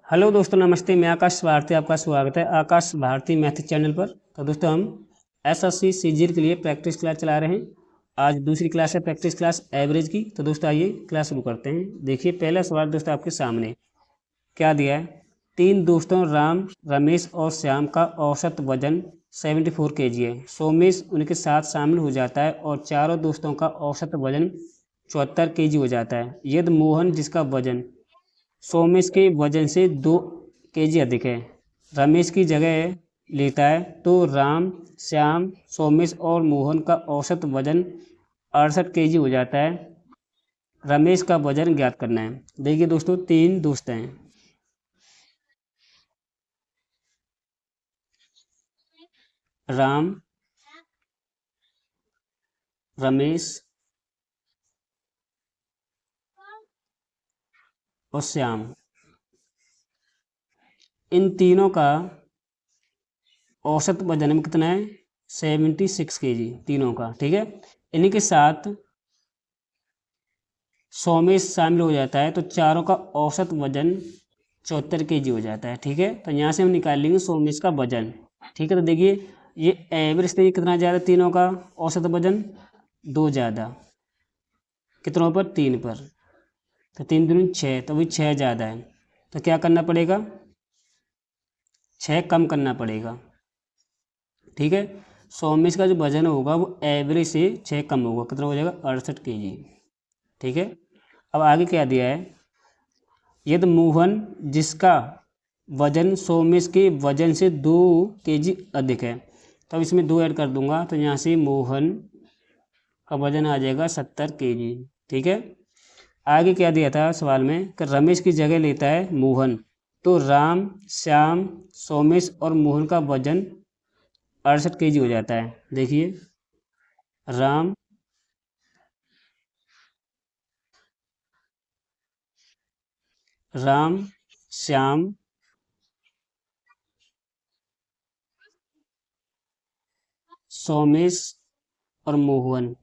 Hello दोस्तों, नमस्ते। मैं आकाश भारती, आपका स्वागत है आकाश भारती मैथ चैनल पर। तो दोस्तों, हम एसएससी सीजीएल के लिए प्रैक्टिस क्लास चला रहे हैं। आज दूसरी क्लास है, प्रैक्टिस क्लास एवरेज की। तो दोस्तों आइए क्लास शुरू करते हैं। देखिए, पहला सवाल दोस्तों आपके सामने क्या दिया है। 3 दोस्तों राम, रमेश और श्याम का औसत वजन 74 kg है। सोमेश उनके साथ शामिल हो जाता है और चारों दोस्तों का औसत वजन 74 kg हो जाता है। यदि मोहन, जिसका वजन सोमेश के वजन से 2 kg अधिक है, रमेश की जगह लेता है, तो राम, श्याम, सोमेश और मोहन का औसत वजन 68 kg हो जाता है। रमेश का वजन ज्ञात करना है। देखिए दोस्तों, 3 दोस्त हैं, राम, रमेश और श्याम। इन तीनों का औसत वजन में कितना है? 76 kg, तीनों का। ठीक है, इन्हीं के साथ सोमेश शामिल हो जाता है, तो चारों का औसत वजन 74 kg हो जाता है। ठीक है, तो यहाँ से हम निकाल लेंगे सोमेश का वजन। ठीक है, तो देखिए ये एवरेज देखिए कितना ज़्यादा, तीनों का औसत वजन 2 ज़्यादा, कितनों पर? 3 पर। तो 3 दूनी 6, तो वही 6 ज़्यादा है। तो क्या करना पड़ेगा? 6 कम करना पड़ेगा। ठीक है, सोमेश का जो वजन होगा वो एवरेज से 6 कम होगा, कितना हो जाएगा? 68 kg। ठीक है, अब आगे क्या दिया है। यदि मोहन, जिसका वजन सोमेश के वजन से 2 kg अधिक है, तो अब इसमें 2 ऐड कर दूंगा, तो यहाँ से मोहन का वजन आ जाएगा 70 kg। ठीक है, आगे क्या दिया था सवाल में कि रमेश की जगह लेता है मोहन, तो राम, श्याम, सोमेश और मोहन का वजन 68 kg हो जाता है। देखिए, राम, राम, श्याम, सोमेश और मोहन,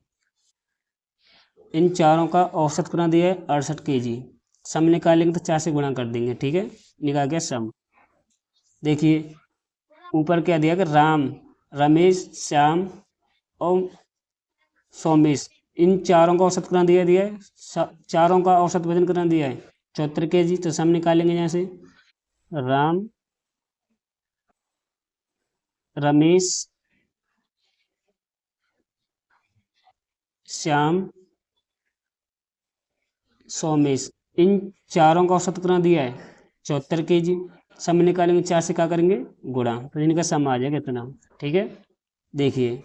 इन चारों का औसत कितना दिया है? 68 kg। सम निकालेंगे तो 4 से गुणा कर देंगे। ठीक है, निकाल गया सम। देखिए ऊपर क्या दिया कि राम, रमेश, श्याम और सोमेश, इन चारों का औसत कितना दिया दिया है? चारों का औसत वजन कितना दिया है? 74 kg। तो सम निकालेंगे यहाँ से। राम, रमेश, श्याम, सोमेश, इन चारों का औसत कितना दिया है? 74 kg। सम निकालेंगे, 4 से क्या करेंगे? गुणा, तो इनका सम आ जाएगा इतना। ठीक है, देखिए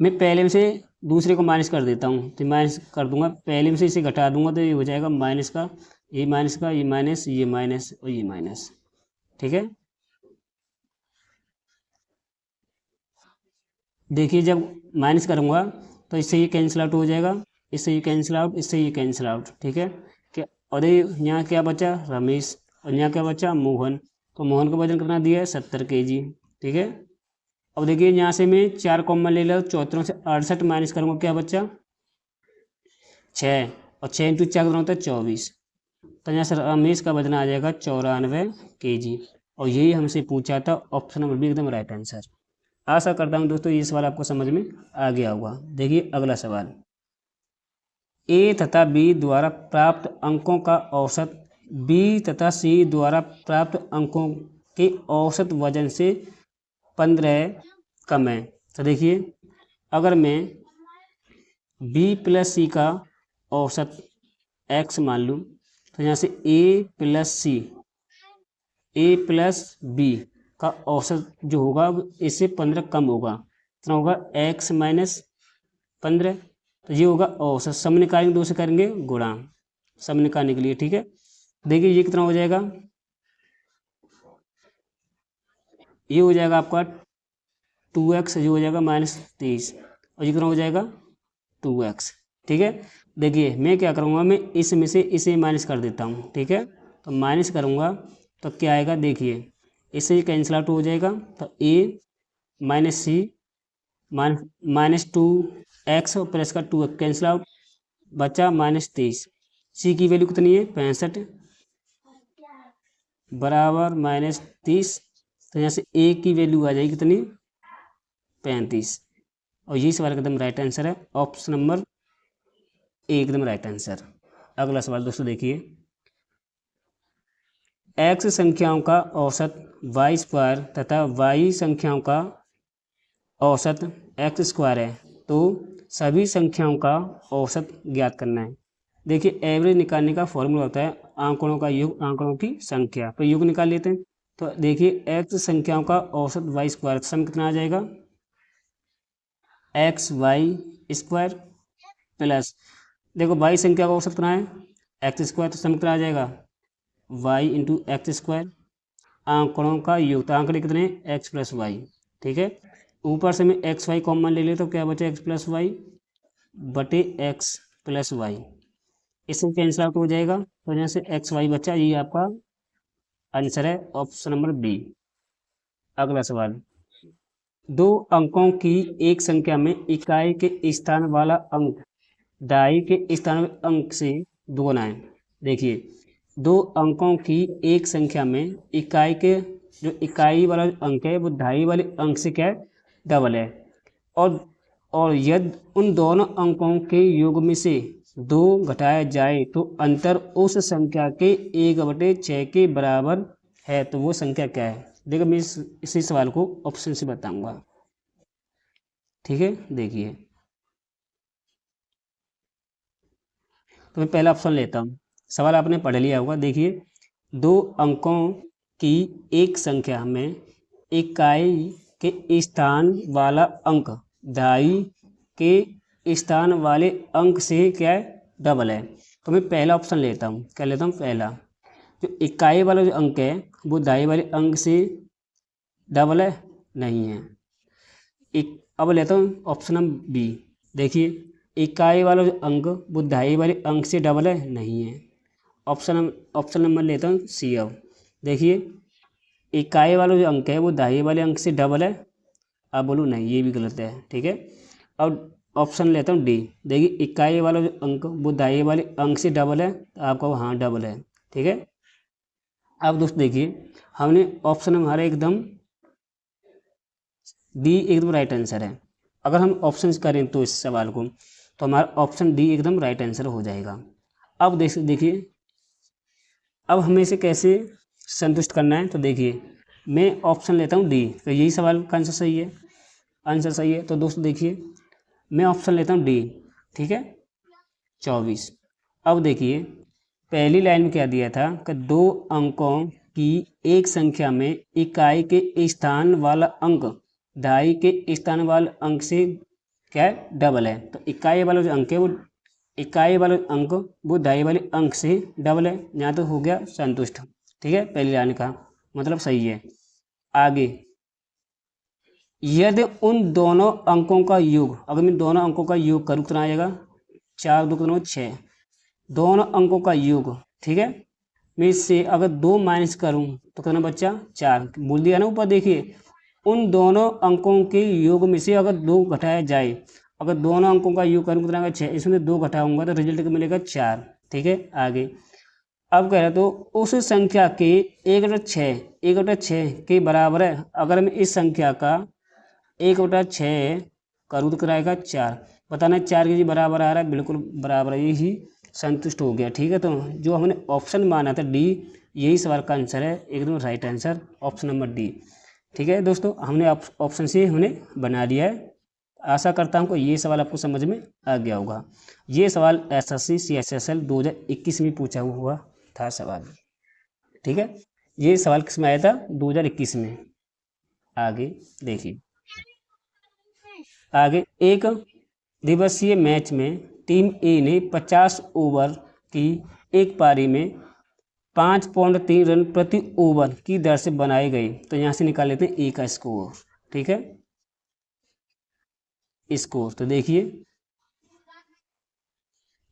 मैं पहले में से दूसरे को माइनस कर देता हूँ, तो माइनस कर दूंगा, पहले में से इसे घटा दूंगा, तो ये हो जाएगा माइनस का, ये माइनस का, ये माइनस, ये माइनस और ये माइनस। ठीक है, देखिए जब माइनस करूँगा तो इससे ये कैंसिल आउट हो जाएगा, इससे ये कैंसिल आउट, इससे ये कैंसिल आउट। ठीक है, क्या? और ये यहाँ क्या बचा? रमेश। और यहाँ क्या बचा? मोहन। तो मोहन का वजन कितना दिया है? 70 kg। ठीक है, अब देखिए यहाँ से मैं 4 कॉमन ले लो, 74 से 68 माइनस करूँगा, क्या बचा? 6। और 6 इंटू 4 कितना होता है? 24। तो यहाँ से रमेश का वजन आ जाएगा 94 kg। और यही हमसे पूछा था, ऑप्शन नंबर बी एकदम राइट आंसर। आशा करता हूँ दोस्तों ये सवाल आपको समझ में आ गया होगा। देखिए अगला सवाल, ए तथा बी द्वारा प्राप्त अंकों का औसत बी तथा सी द्वारा प्राप्त अंकों के औसत वजन से 15 कम है। तो देखिए, अगर मैं बी प्लस सी का औसत एक्स मान लूँ, तो यहाँ से ए प्लस सी, ए प्लस बी का औसत जो होगा इससे 15 कम होगा। कितना होगा? X minus 15। तो ये होगा औसत। सम निकालेंगे, 2 से करेंगे गुणा, सम निकालने के लिए। ठीक है, देखिए ये कितना हो जाएगा? ये हो जाएगा आपका 2x, ये हो जाएगा -23, और ये कितना हो जाएगा? 2x। ठीक है, देखिए मैं क्या करूँगा, मैं इसमें से इसे माइनस कर देता हूँ। ठीक है, तो माइनस करूँगा तो क्या आएगा? देखिए इससे ये कैंसिल आउट हो जाएगा, तो a माइनस सी -2x और प्लस का 2x कैंसिल आउट, बचा -23। सी की वैल्यू कितनी है? 65। बराबर -30। तो यहाँ से ए की वैल्यू आ जाएगी कितनी, 35। और यही सवाल का एकदम राइट आंसर है, ऑप्शन नंबर ए एकदम राइट आंसर। अगला सवाल दोस्तों देखिए, एक्स संख्याओं का औसत वाई स्क्वायर तथा वाई संख्याओं का औसत एक्स स्क्वायर है, तो सभी संख्याओं का औसत ज्ञात करना है। देखिए एवरेज निकालने का फॉर्मूला होता है आंकड़ों का योग, आंकड़ों की संख्या, तो योग निकाल लेते हैं। तो देखिए एक्स संख्याओं का औसत वाई स्क्वायर, सम कितना आ जाएगा, एक्स वाई स्क्वायर प्लस, देखो वाई संख्या का औसत कितना है, एक्स स्क्वायर, तो सम कितना आ जाएगा, वाई इंटू एक्स स्क्वायर, आंकड़ों का योग, तो आंकड़े कितने, एक्स प्लस वाई। ठीक है, ऊपर से मैं एक्स वाई कॉमन ले ले तो क्या बचा, एक्स प्लस वाई बटे एक्स प्लस वाई, इससे कैंसिल आउट हो जाएगा, तो यहाँ से एक्स वाई बचा, ये आपका आंसर है, ऑप्शन नंबर बी। अगला सवाल, दो अंकों की एक संख्या में इकाई के स्थान वाला अंक दाई के स्थान अंक से दोगुना है। देखिए दो अंकों की एक संख्या में इकाई के, जो इकाई वाला अंक है वो ढाई वाले अंक से क्या है, डबल है, और यदि उन दोनों अंकों के योग में से 2 घटाया जाए तो अंतर उस संख्या के 1/6 के बराबर है, तो वो संख्या क्या है। देखो मैं इसी सवाल को ऑप्शन से बताऊंगा। ठीक है, देखिए तो मैं पहला ऑप्शन लेता हूँ, सवाल आपने पढ़ लिया होगा। देखिए दो अंकों की एक संख्या में इकाई के स्थान वाला अंक ढाई के स्थान वाले अंक से क्या है, डबल है, तो मैं पहला ऑप्शन लेता हूँ। क्या लेता हूँ, पहला, जो इकाई वाला जो अंक है वो ढाई वाले अंक से डबल है, नहीं है। अब लेता हूँ ऑप्शन नंबर बी। देखिए इकाई वाला जो अंक वो ढाई वाले अंक से डबल है, नहीं है। ऑप्शन नंबर लेता हूँ सी। अब देखिए इकाई वाला जो अंक है वो ढाई वाले अंक से डबल है, अब बोलूँ नहीं, ये भी गलत है। ठीक है, अब ऑप्शन लेता हूँ डी। देखिए इकाई वाला जो अंक वो ढाई वाले अंक से डबल है, तो आपका हाँ डबल है। ठीक है, अब दोस्त देखिए हमने ऑप्शन हमारा एकदम डी एकदम राइट आंसर है। अगर हम ऑप्शन करें तो इस सवाल को, तो हमारा ऑप्शन डी एकदम राइट आंसर हो जाएगा। अब देखिए अब हमें इसे कैसे संतुष्ट करना है, तो देखिए मैं ऑप्शन लेता हूँ डी, तो यही सवाल का आंसर सही है, आंसर सही है। तो दोस्तों देखिए मैं ऑप्शन लेता हूँ डी। ठीक है, 24। अब देखिए पहली लाइन में क्या दिया था कि दो अंकों की एक संख्या में इकाई के स्थान वाला अंक ढाई के स्थान वाले अंक से क्या है, डबल है, तो इकाई वाला जो अंक है वो इकाई वाला अंक वो ढाई वाले अंक से डबल है, यहाँ तो हो गया संतुष्ट। ठीक है, पहली लाइन का मतलब सही है। आगे, यदि उन दोनों अंकों का योग, अगर मैं दोनों अंकों का योग करूँ कितना आएगा, 4 2 6, दोनों अंकों का योग। ठीक है, मैं इससे अगर 2 माइनस करूँ तो कितना बच्चा, 4, बोल दिया ना ऊपर। देखिए उन दोनों अंकों के योग में से अगर 2 घटाया जाए, अगर दोनों अंकों का योग करूँ कितना, 6, इसमें 2 घटाऊंगा तो रिजल्ट मिलेगा 4। ठीक है, आगे अब कह रहा तो उस संख्या के 1/6 के बराबर है, अगर मैं इस संख्या का 1/6 करूँ तो कराएगा 4, बताना 4 के जी बराबर आ रहा है, बिल्कुल बराबर है, यही संतुष्ट हो गया। ठीक है, तो जो हमने ऑप्शन माना था डी, यही सवाल का आंसर है, एकदम right answer option number D. ठीक है दोस्तों, हमने ऑप्शन सी हमने बना लिया है। आशा करता हूँ कि ये सवाल आपको समझ में आ गया होगा। ये सवाल एसएससी CSSL 2021 में पूछा हुआ था सवाल। ठीक है, ये सवाल किस में आया था, 2021 में। आगे देखिए, आगे एक दिवसीय मैच में टीम ए ने 50 ओवर की एक पारी में 5.3 रन प्रति ओवर की दर से बनाए गए, तो यहाँ से निकाल लेते हैं ए का स्कोर। ठीक है, स्कोर तो देखिए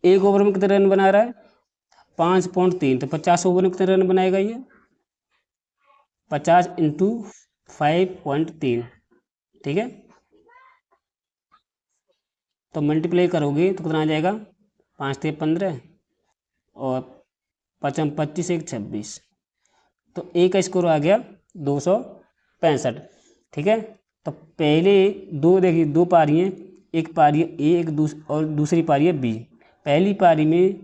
एक ओवर में कितने रन बना रहा है, 5.3, तो 50 ओवर में कितने रन बनाएगा ये, 50 इंटू 5.3। ठीक है, तो मल्टीप्लाई करोगे तो कितना आ जाएगा, 5 × 3 = 15 और 5 × 25 = 26, तो ए का स्कोर आ गया 265। ठीक है, तो पहले दो देखिए, दो पारी हैं, एक पारी है ए, और दूसरी पारी है बी। पहली पारी में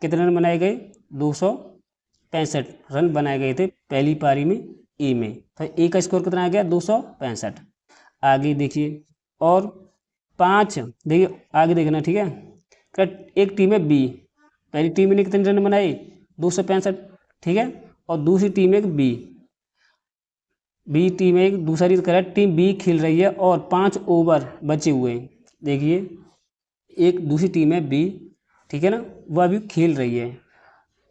कितने रन बनाए गए? 265 रन बनाए गए थे पहली पारी में ए में। तो ए का स्कोर कितना आ गया? 265। आगे देखिए, और 5, देखिए आगे देखना, ठीक है। एक टीम है बी, पहली टीम ने कितने रन बनाए? 265, ठीक है। और दूसरी टीम एक बी टीम एक दूसरी करेक्ट टीम बी खेल रही है और 5 ओवर बचे हुए हैं। देखिए, एक दूसरी टीम है बी, ठीक है ना, वह अभी खेल रही है,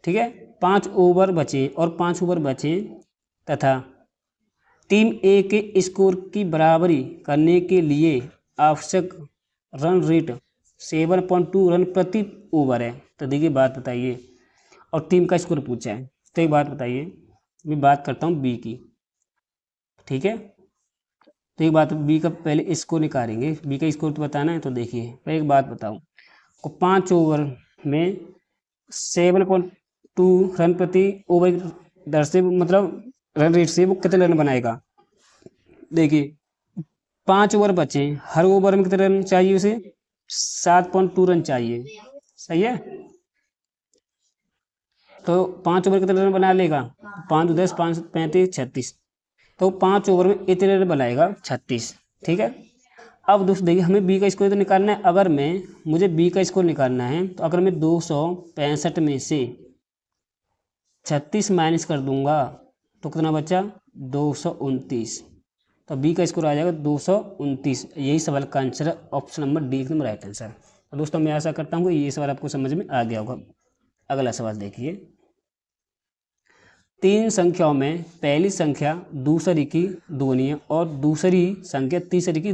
ठीक है। 5 ओवर बचे और 5 ओवर बचे तथा टीम ए के स्कोर की बराबरी करने के लिए आवश्यक रन रेट 7.2 रन प्रति ओवर है। तो देखिए बात बताइए, और टीम का स्कोर पूछा है। तो एक बात बताइए, मैं बात करता हूँ बी की, ठीक है। तो एक बात, बी का पहले स्कोर निकालेंगे, बी का स्कोर तो बताना है। तो देखिए मैं एक बात बताऊँ को, 5 ओवर में 7.2 रन प्रति ओवर दर से, मतलब रन रेट से वो कितने रन बनाएगा? देखिए 5 ओवर बचे, हर ओवर में कितने रन चाहिए उसे? 7.2 रन चाहिए, सही है। तो 5 ओवर कितने रन बना लेगा? 5 10 5 35 36, तो 5 ओवर में इतने रन बनाएगा 36, ठीक है। अब दोस्तों देखिए, हमें बी का स्कोर तो निकालना है। अगर मुझे बी का स्कोर निकालना है, तो अगर मैं 265 में से 36 माइनस कर दूंगा तो कितना बचा? 229। तो बी का स्कोर आ जाएगा 229। यही सवाल का आंसर है, ऑप्शन नंबर डी एकदम राइट आंसर। तो दोस्तों मैं आशा करता हूँ कि ये सवाल आपको समझ में आ गया होगा। अगला सवाल देखिए, 3 संख्याओं में पहली संख्या दूसरी की दुगुनी है और दूसरी संख्या तीसरी की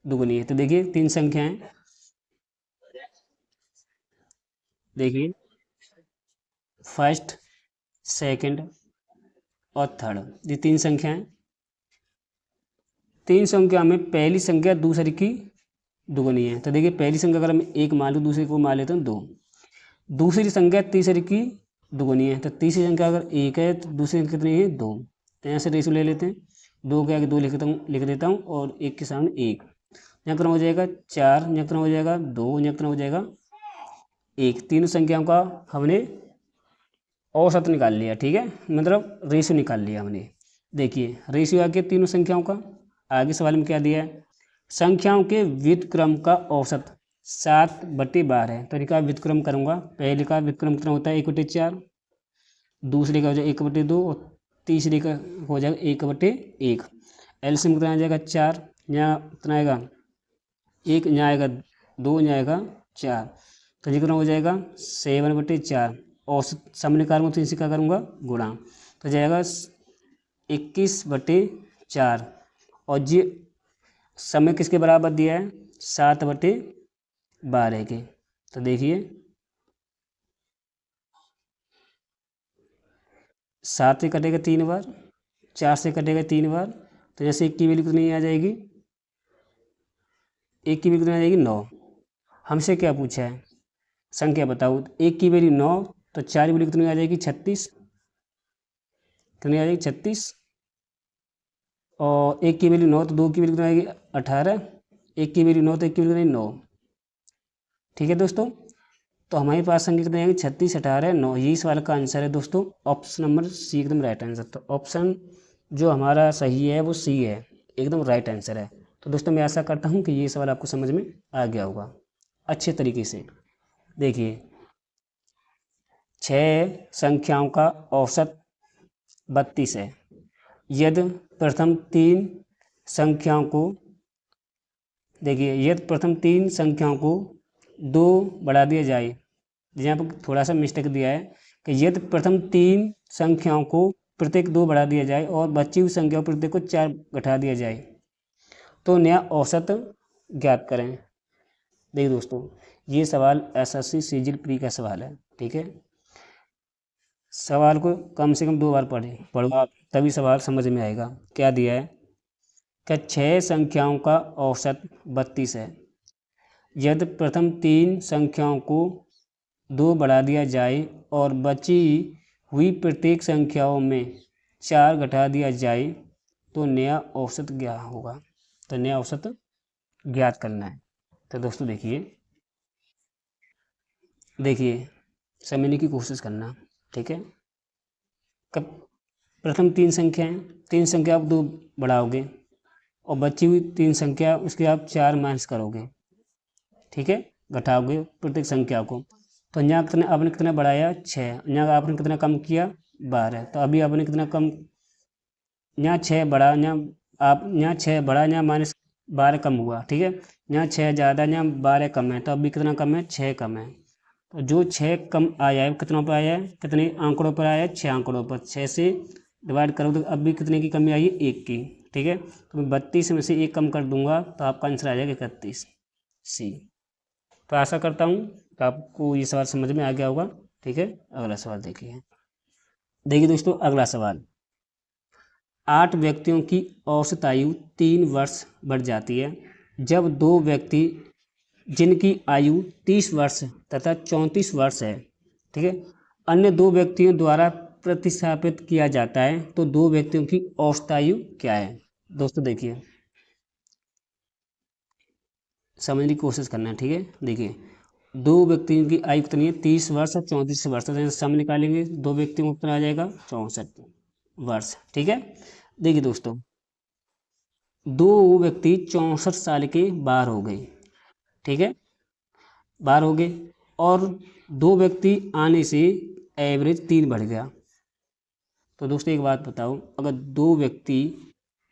दुगुनी है। तो देखिए 3 संख्याएं, देखिए फर्स्ट, सेकंड और थर्ड, ये 3 संख्याएं। 3 संख्या में पहली संख्या दूसरी की दुगुनी है। तो देखिए पहली संख्या अगर हम 1 मान लूँ, दूसरी को मान लेते हैं 2। दूसरी संख्या तीसरी की दुगुनी है। तो तीसरी संख्या अगर 1 है तो दूसरी संख्या कितनी है? 2। तो यहाँ से रेशो ले लेते हैं, 2 के आगे 2 लिख देता हूँ और 1 के सामने 1। यहाँ कितना हो जाएगा? 4। यहाँ कितना हो जाएगा? 2। यहाँ कितना हो जाएगा? 1। तीनों संख्याओं का हमने औसत निकाल लिया, ठीक है, मतलब रेशो निकाल लिया हमने। देखिए रेशो आ गया तीनों संख्याओं का। आगे सवाल में क्या दिया है? संख्याओं के व्युत्क्रम का औसत 7/12 है। तो इनका व्युत्क्रम करूंगा। पहले का व्युत्क्रम कितना होता है? 1/4। दूसरे का हो जाएगा 1/2 और तीसरे का हो जाएगा 1/1। एलसीएम कितना आ जाएगा? 4। यहाँ कितना आएगा? 1, यहाँ आएगा 2, यहाँ आएगा 4। तो ये कितना हो जाएगा? 7/4। औसत सम निकालूंगा तो इसी का करूँगा गुणा, तो जाएगा 21/4। और ये समय किसके बराबर दिया है? 7/12 के। तो देखिए 7 से कटेगा 3 बार, 4 से कटेगा 3 बार, तो जैसे 1 की वैल्यू कितनी आ जाएगी? 1 की वैल्यू कितनी आ जाएगी? 9। हमसे क्या पूछा है? संख्या बताओ। 1 की वैल्यू 9, तो 4 की वैल्यू कितनी आ जाएगी? 36। कितनी आ जाएगी? 36। और 1 की वैल्यू 9, तो 2 की वैल्यू कितनी आएगी? 18। 1 की वैल्यू 9, तो 1 की वैल्यू कितनी? 9। ठीक है दोस्तों, तो हमारे पास संख्या कितनी आएगी? 36, 18, 9। यही सवाल का आंसर है दोस्तों, ऑप्शन नंबर सी एकदम राइट आंसर। तो ऑप्शन जो हमारा सही है वो सी है, एकदम राइट आंसर है। तो दोस्तों मैं आशा करता हूँ कि ये सवाल आपको समझ में आ गया होगा अच्छे तरीके से। देखिए 6 संख्याओं का औसत 32 है। यदि प्रथम 3 संख्याओं को, देखिए यदि प्रथम 3 संख्याओं को 2 बढ़ा दिया जाए, यहाँ पर थोड़ा सा मिस्टेक दिया है कि यदि प्रथम 3 संख्याओं को प्रत्येक 2 बढ़ा दिया जाए और बची हुई संख्याओं प्रत्येक को 4 घटा दिया जाए तो नया औसत ज्ञात करें। देखिए दोस्तों, ये सवाल एसएससी सीजीएल प्री का सवाल है, ठीक है। सवाल को कम से कम 2 बार पढ़ो आप, तभी सवाल समझ में आएगा। क्या दिया है? क्या 6 संख्याओं का औसत 32 है। यदि प्रथम 3 संख्याओं को 2 बढ़ा दिया जाए और बची हुई प्रत्येक संख्याओं में 4 घटा दिया जाए तो नया औसत क्या होगा। तो नया औसत ज्ञात करना है। तो दोस्तों देखिए समझने की कोशिश करना, ठीक है। कब प्रथम 3 संख्याएं, 3 संख्या आप 2 बढ़ाओगे और बची हुई 3 संख्या उसके आप 4 माइनस करोगे, ठीक है, घटाओगे प्रत्येक संख्या को। तो यहाँ कितना आपने कितना बढ़ाया 6, यहाँ आपने कितना कम किया 12। तो अभी आपने कितना कम, यहाँ 6 बढ़ा, यहाँ आप यहाँ 6 बढ़ा, यहाँ माइनस 12 कम हुआ, ठीक है। यहाँ 6 ज़्यादा, यहाँ 12 कम है, तो अभी कितना कम है 6 कम है। तो जो 6 कम आया है कितनों पर आया है, कितने आंकड़ों पर आया है 6 आंकड़ों पर। 6 से डिवाइड करो तो अभी कितने की कमी आई है 1 की, ठीक है। तो मैं 32 में से 1 कम कर दूंगा तो आपका आंसर आ जाएगा 31 सी। तो आशा करता हूँ कि आपको ये सवाल समझ में आ गया होगा, ठीक है। अगला सवाल देखिए दोस्तों, अगला सवाल 8 व्यक्तियों की औसत आयु 3 वर्ष बढ़ जाती है जब 2 व्यक्ति जिनकी आयु 30 वर्ष तथा 34 वर्ष है, ठीक है, अन्य 2 व्यक्तियों द्वारा प्रतिस्थापित किया जाता है तो 2 व्यक्तियों की औसत आयु क्या है। दोस्तों देखिए समझने की कोशिश करना है, ठीक है। देखिए 2 व्यक्तियों की आयु कितनी है 30 वर्ष और 34 वर्ष। तो सम निकालेंगे 2 व्यक्तियों को कितना आ जाएगा 64 वर्ष, ठीक है। देखिए दोस्तों 2 व्यक्ति 64 साल के बाहर हो गए, ठीक है, बाहर हो गए, और 2 व्यक्ति आने से एवरेज 3 बढ़ गया। तो दोस्तों एक बात बताओ, अगर 2 व्यक्ति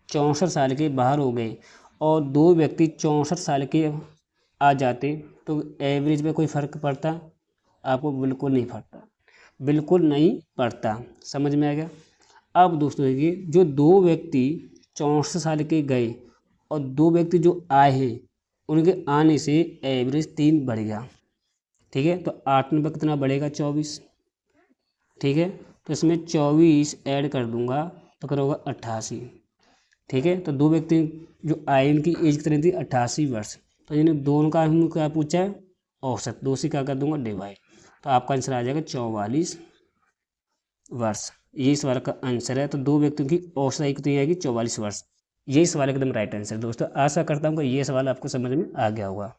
64 साल के बाहर हो गए और 2 व्यक्ति 64 साल के आ जाते तो एवरेज में कोई फ़र्क पड़ता? आपको बिल्कुल नहीं पड़ता, बिल्कुल नहीं पड़ता। समझ में आ गया। अब दोस्तों देखिए जो 2 व्यक्ति 64 साल के गए और 2 व्यक्ति जो आए हैं उनके आने से एवरेज 3 बढ़ गया, ठीक है। तो 8 में कितना बढ़ेगा 24, ठीक है। तो इसमें 24 ऐड कर दूंगा तो क्या होगा 88, ठीक है। तो 2 व्यक्ति जो आए इनकी एज कितनी थी 88 वर्ष। तो इन्हें दोनों का हम क्या पूछा है औसत, 2 से क्या कर दूंगा डिवाइड, तो आपका आंसर आ जाएगा 44 वर्ष। यही सवाल का आंसर है। तो 2 व्यक्तियों की औसत आयु कितनी आएगी 44 वर्ष। यही सवाल एकदम राइट आंसर। दोस्तों आशा करता हूँ कि ये सवाल आपको समझ में आ गया होगा।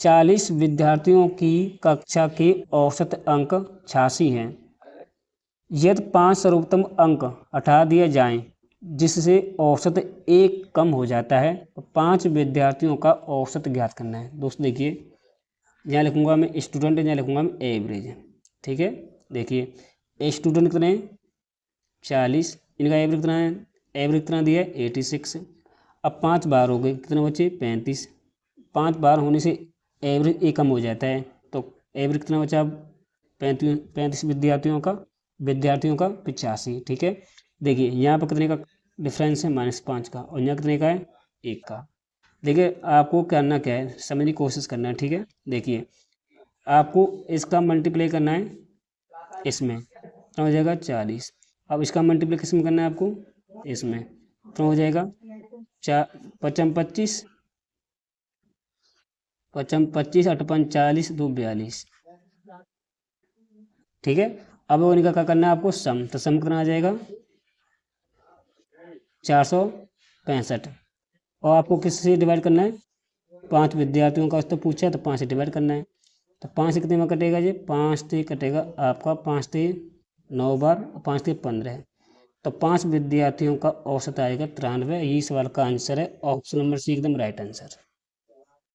40 विद्यार्थियों की कक्षा के औसत अंक 86 हैं। यदि 5 सर्वोत्तम अंक हटा दिए जाएं जिससे औसत 1 कम हो जाता है तो 5 विद्यार्थियों का औसत ज्ञात करना है। दोस्तों देखिए यहाँ लिखूंगा मैं स्टूडेंट, यहाँ लिखूंगा मैं एवरेज, ठीक है। देखिए स्टूडेंट कितने 40, इनका एवरेज कितना है, एवरेज कितना दिया है 86। अब 5 बार हो गए, कितने बचे 35। 5 बार होने से एवरेज 1 कम हो जाता है तो एवरेज कितना बचा अब 35 विद्यार्थियों का 85, ठीक है। देखिए यहाँ पर कितने का डिफरेंस है -5 का, और यहाँ कितने का है 1 का। देखिए आपको करना क्या है, समझने की कोशिश करना है, ठीक है। देखिए आपको इसका मल्टीप्लाई करना है इसमें, तो हो जाएगा 40। अब इसका मल्टीप्लिकेशन करना है आपको इसमें, तो हो जाएगा 5 25 5 25 8 5 40 2 42, ठीक है। अब इनका क्या करना है आपको सम, तो सम कितना आ जाएगा 465। और आपको किससे डिवाइड करना है 5 विद्यार्थियों का तो पूछा है तो 5 से डिवाइड करना है। तो 5 से कितने में कटेगा ये 5 से कटेगा आपका 5 से 9 बार, 5 से 15। तो 5 विद्यार्थियों का औसत आएगा 93। यही सवाल का आंसर है, ऑप्शन नंबर सी एकदम राइट आंसर।